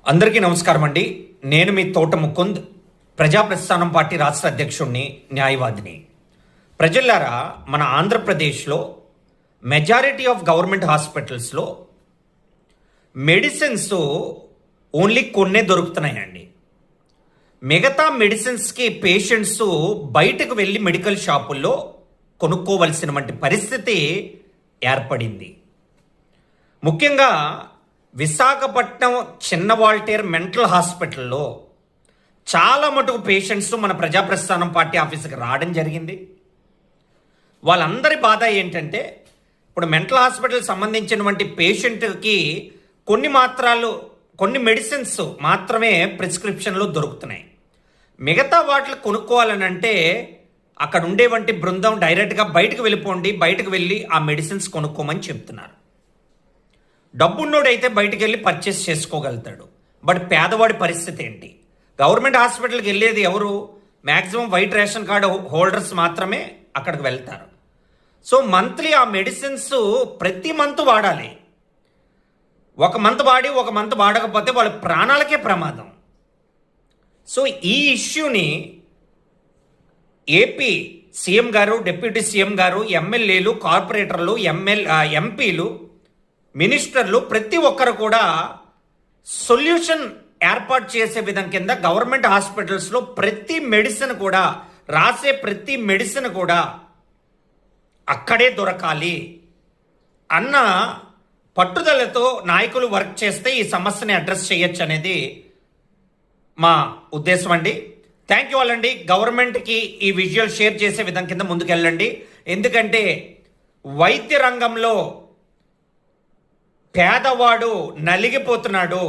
అందరికీ నమస్కారం అండి. నేను మీ తోట ముకుంద్, ప్రజాప్రస్థానం పార్టీ రాష్ట్ర అధ్యక్షుడిని, న్యాయవాదిని. ప్రజలారా, మన ఆంధ్రప్రదేశ్లో మెజారిటీ ఆఫ్ గవర్నమెంట్ హాస్పిటల్స్లో మెడిసిన్స్ ఓన్లీ కొన్నే దొరుకుతున్నాయండి. మిగతా మెడిసిన్స్కి పేషెంట్స్ బయటకు వెళ్ళి మెడికల్ షాపుల్లో కొనుక్కోవలసినటువంటి పరిస్థితి ఏర్పడింది. ముఖ్యంగా విశాఖపట్నం చిన్న వాల్టేర్ మెంటల్ హాస్పిటల్లో చాలా మటుకు పేషెంట్స్ మన ప్రజాప్రస్థానం పార్టీ ఆఫీస్కి రావడం జరిగింది. వాళ్ళందరి బాధ ఏంటంటే, ఇప్పుడు మెంటల్ హాస్పిటల్ సంబంధించినటువంటి పేషెంట్కి కొన్ని మెడిసిన్స్ మాత్రమే ప్రిస్క్రిప్షన్లో దొరుకుతున్నాయి. మిగతా వాటిని కొనుక్కోవాలనంటే అక్కడ ఉండేవంటి బృందం డైరెక్ట్గా బయటకు వెళ్ళి ఆ మెడిసిన్స్ కొనుక్కోమని చెప్తున్నారు. డబ్బున్నోడైతే బయటికి వెళ్ళి పర్చేస్ చేసుకోగలుగుతాడు. బట్ పేదవాడి పరిస్థితి ఏంటి? గవర్నమెంట్ హాస్పిటల్కి వెళ్ళేది ఎవరు? Maximum white ration card holders మాత్రమే అక్కడికి వెళ్తారు. సో మంత్లీ ఆ మెడిసిన్స్ ప్రతి మంత్ వాడాలి. ఒక మంత్ వాడకపోతే వాళ్ళ ప్రాణాలకే ప్రమాదం. సో ఈ ఇష్యూని ఏపీ సీఎం గారు, డిప్యూటీ సీఎం గారు, ఎమ్మెల్యేలు, కార్పొరేటర్లు, ఎంపీలు, మినిస్టర్లు ప్రతి ఒక్కరు కూడా సొల్యూషన్ ఏర్పాటు చేసే విధం కింద గవర్నమెంట్ హాస్పిటల్స్లో ప్రతి మెడిసిన్ కూడా అక్కడే దొరకాలి అన్న పట్టుదలతో నాయకులు వర్క్ చేస్తే ఈ సమస్యని అడ్రస్ చేయొచ్చు అనేది మా ఉద్దేశం అండి. థ్యాంక్ యూ అండి. గవర్నమెంట్కి ఈ విజువల్ షేర్ చేసే విధం కింద ముందుకెళ్ళండి. ఎందుకంటే వైద్య రంగంలో పేదవాడు నలిగిపోతున్నాడు.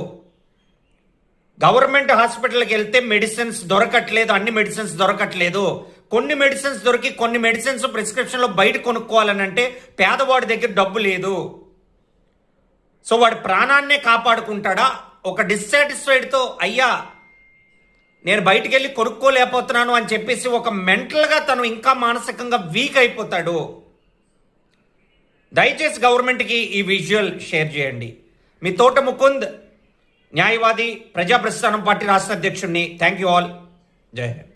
గవర్నమెంట్ హాస్పిటల్కి వెళ్తే మెడిసిన్స్ దొరకట్లేదు, అన్ని మెడిసిన్స్ దొరకట్లేదు. కొన్ని మెడిసిన్స్ దొరికి కొన్ని మెడిసిన్స్ ప్రిస్క్రిప్షన్లో బయట కొనుక్కోవాలనంటే పేదవాడి దగ్గర డబ్బు లేదు. సో వాడి ప్రాణాన్నే కాపాడుకుంటాడా? ఒక డిస్సాటిస్ఫైడ్తో అయ్యా నేను బయటికి వెళ్ళి కొనుక్కోలేకపోతున్నాను అని చెప్పేసి ఒక మెంటల్గా తను ఇంకా మానసికంగా వీక్ అయిపోతాడు. దయచేసి గవర్నమెంట్కి ఈ విజువల్ షేర్ చేయండి. మీ తోట ముకుంద్, న్యాయవాది, ప్రజాప్రస్థానం పార్టీ రాష్ట్ర అధ్యక్షుడిని. Thank you all. జై హింద్.